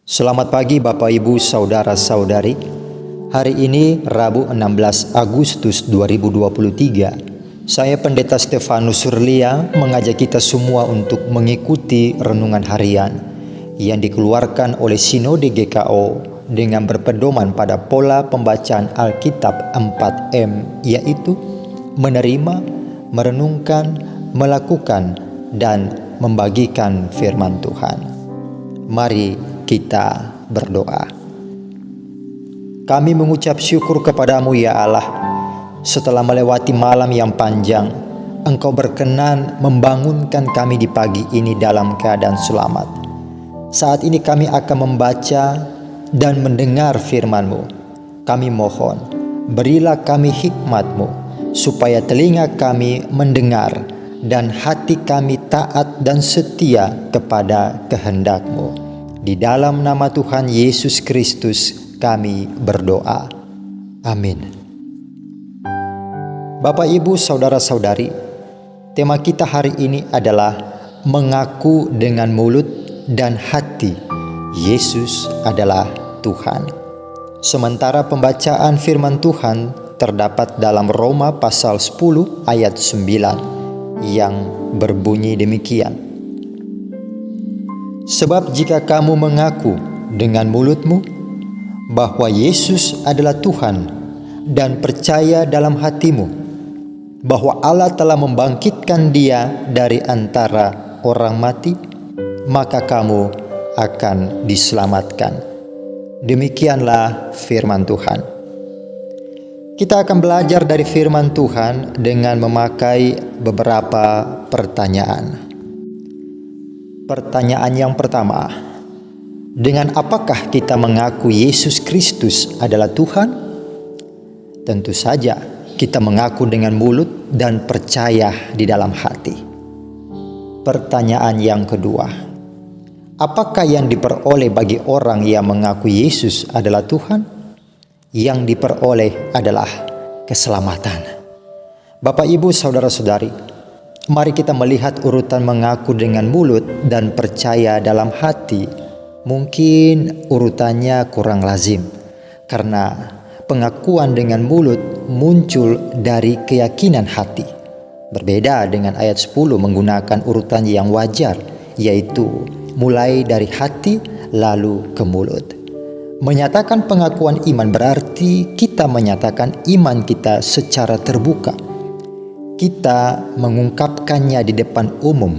Selamat pagi Bapak Ibu Saudara-saudari. Hari ini Rabu 16 Agustus 2023. Saya Pendeta Stefanus Surlia mengajak kita semua untuk mengikuti renungan harian yang dikeluarkan oleh Sinode GKO dengan berpedoman pada pola pembacaan Alkitab 4M, yaitu menerima, merenungkan, melakukan, dan membagikan firman Tuhan. Mari kita berdoa. Kami mengucap syukur kepadamu ya Allah. Setelah melewati malam yang panjang, Engkau berkenan membangunkan kami di pagi ini dalam keadaan selamat. Saat ini kami akan membaca dan mendengar firman-Mu. Kami mohon, berilah kami hikmat-Mu, supaya telinga kami mendengar dan hati kami taat dan setia kepada kehendak-Mu. Di dalam nama Tuhan Yesus Kristus kami berdoa. Amin. Bapak, Ibu, Saudara-saudari, tema kita hari ini adalah mengaku dengan mulut dan hati Yesus adalah Tuhan. Sementara pembacaan firman Tuhan terdapat dalam Roma pasal 10 ayat 9 yang berbunyi demikian. Sebab jika kamu mengaku dengan mulutmu bahwa Yesus adalah Tuhan dan percaya dalam hatimu bahwa Allah telah membangkitkan Dia dari antara orang mati, maka kamu akan diselamatkan. Demikianlah firman Tuhan. Kita akan belajar dari firman Tuhan dengan memakai beberapa pertanyaan. Pertanyaan yang pertama, dengan apakah kita mengaku Yesus Kristus adalah Tuhan? Tentu saja kita mengaku dengan mulut dan percaya di dalam hati. Pertanyaan yang kedua, apakah yang diperoleh bagi orang yang mengaku Yesus adalah Tuhan? Yang diperoleh adalah keselamatan. Bapak, Ibu, Saudara-saudari, mari kita melihat urutan mengaku dengan mulut dan percaya dalam hati. Mungkin urutannya kurang lazim, karena pengakuan dengan mulut muncul dari keyakinan hati. Berbeda dengan ayat 10 menggunakan urutan yang wajar, yaitu mulai dari hati lalu ke mulut. Menyatakan pengakuan iman berarti kita menyatakan iman kita secara terbuka. Kita mengungkapkannya di depan umum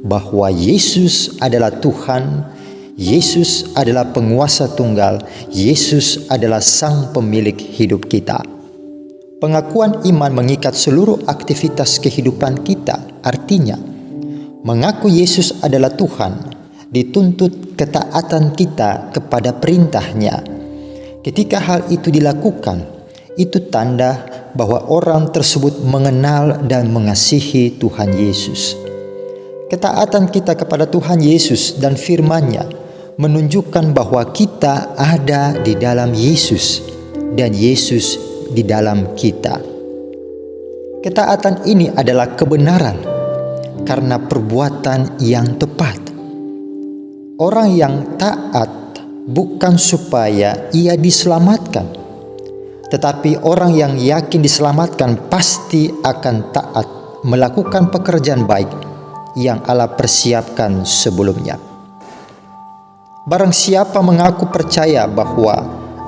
bahwa Yesus adalah Tuhan, Yesus adalah penguasa tunggal, Yesus adalah sang pemilik hidup kita. Pengakuan iman mengikat seluruh aktivitas kehidupan kita. Artinya, mengaku Yesus adalah Tuhan dituntut ketaatan kita kepada perintahnya. Ketika hal itu dilakukan, itu tanda bahwa orang tersebut mengenal dan mengasihi Tuhan Yesus. Ketaatan kita kepada Tuhan Yesus dan firman-Nya menunjukkan bahwa kita ada di dalam Yesus dan Yesus di dalam kita. Ketaatan ini adalah kebenaran karena perbuatan yang tepat. Orang yang taat bukan supaya ia diselamatkan, tetapi orang yang yakin diselamatkan pasti akan taat melakukan pekerjaan baik yang Allah persiapkan sebelumnya. Barang siapa mengaku percaya bahwa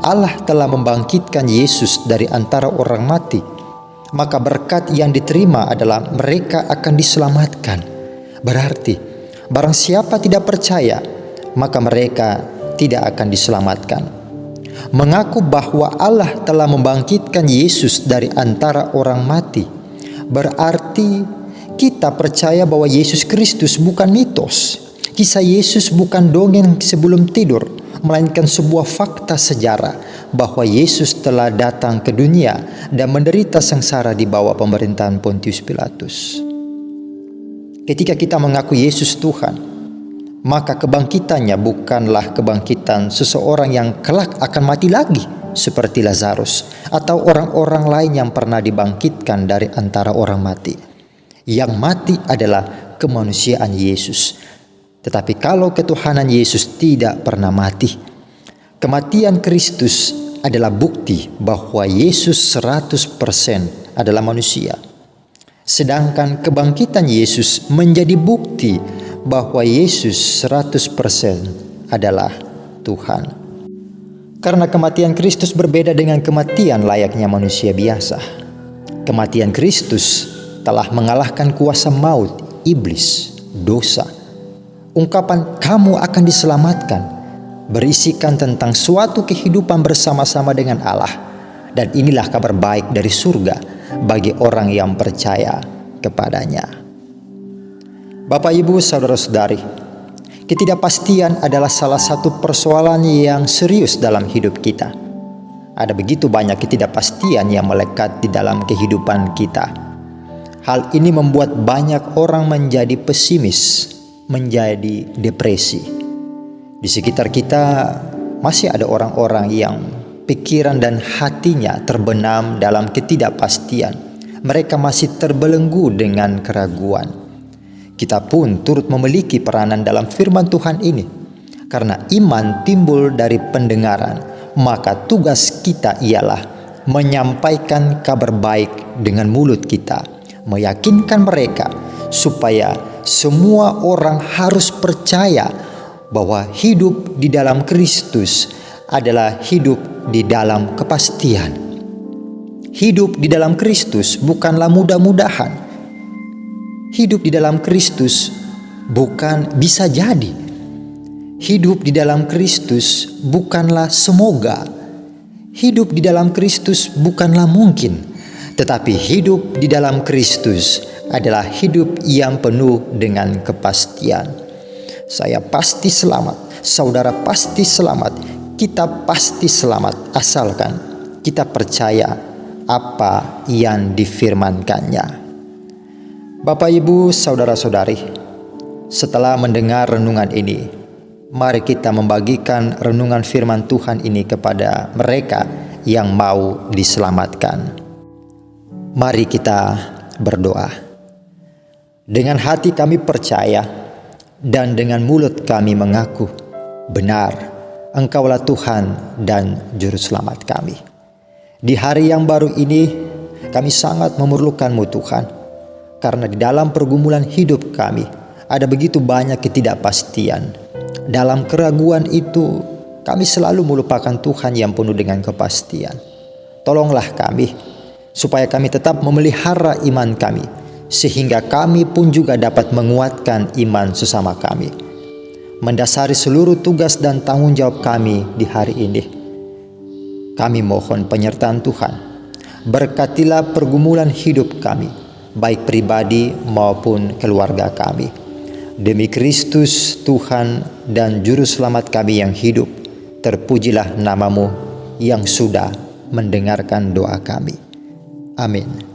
Allah telah membangkitkan Yesus dari antara orang mati, maka berkat yang diterima adalah mereka akan diselamatkan. Berarti, barang siapa tidak percaya, maka mereka tidak akan diselamatkan. Mengaku bahwa Allah telah membangkitkan Yesus dari antara orang mati berarti kita percaya bahwa Yesus Kristus bukan mitos. Kisah Yesus bukan dongeng sebelum tidur, melainkan sebuah fakta sejarah bahwa Yesus telah datang ke dunia dan menderita sengsara di bawah pemerintahan Pontius Pilatus. Ketika kita mengaku Yesus Tuhan, maka kebangkitannya bukanlah kebangkitan seseorang yang kelak akan mati lagi seperti Lazarus atau orang-orang lain yang pernah dibangkitkan dari antara orang mati. Yang mati adalah kemanusiaan Yesus. Tetapi kalau ketuhanan Yesus tidak pernah mati, kematian Kristus adalah bukti bahwa Yesus 100% adalah manusia. Sedangkan kebangkitan Yesus menjadi bukti bahwa Yesus 100% adalah Tuhan. Karena kematian Kristus berbeda dengan kematian layaknya manusia biasa. Kematian Kristus telah mengalahkan kuasa maut, iblis, dosa. Ungkapan "kamu akan diselamatkan" berisikan tentang suatu kehidupan bersama-sama dengan Allah. Dan inilah kabar baik dari surga bagi orang yang percaya kepadanya. Bapak, Ibu, saudara-saudari, ketidakpastian adalah salah satu persoalan yang serius dalam hidup kita. Ada begitu banyak ketidakpastian yang melekat di dalam kehidupan kita. Hal ini membuat banyak orang menjadi pesimis, menjadi depresi. Di sekitar kita masih ada orang-orang yang pikiran dan hatinya terbenam dalam ketidakpastian. Mereka masih terbelenggu dengan keraguan. Kita pun turut memiliki peranan dalam firman Tuhan ini. Karena iman timbul dari pendengaran, maka tugas kita ialah menyampaikan kabar baik dengan mulut kita, meyakinkan mereka supaya semua orang harus percaya bahwa hidup di dalam Kristus adalah hidup di dalam kepastian. Hidup di dalam Kristus bukanlah mudah-mudahan. Hidup di dalam Kristus bukan bisa jadi. Hidup di dalam Kristus bukanlah semoga. Hidup di dalam Kristus bukanlah mungkin. Tetapi hidup di dalam Kristus adalah hidup yang penuh dengan kepastian. Saya pasti selamat, saudara pasti selamat, kita pasti selamat asalkan kita percaya apa yang difirmankannya. Bapak, Ibu, saudara-saudari, setelah mendengar renungan ini, mari kita membagikan renungan firman Tuhan ini kepada mereka yang mau diselamatkan. Mari kita berdoa. Dengan hati kami percaya dan dengan mulut kami mengaku, benar, Engkaulah Tuhan dan Juru Selamat kami. Di hari yang baru ini, kami sangat memerlukan-Mu Tuhan. Karena di dalam pergumulan hidup kami, ada begitu banyak ketidakpastian. Dalam keraguan itu, kami selalu melupakan Tuhan yang penuh dengan kepastian. Tolonglah kami, supaya kami tetap memelihara iman kami, sehingga kami pun juga dapat menguatkan iman sesama kami. Mendasari seluruh tugas dan tanggung jawab kami di hari ini, kami mohon penyertaan Tuhan. Berkatilah pergumulan hidup kami, baik pribadi maupun keluarga kami. Demi Kristus Tuhan dan Juru Selamat kami yang hidup, terpujilah nama-Mu yang sudah mendengarkan doa kami. Amin.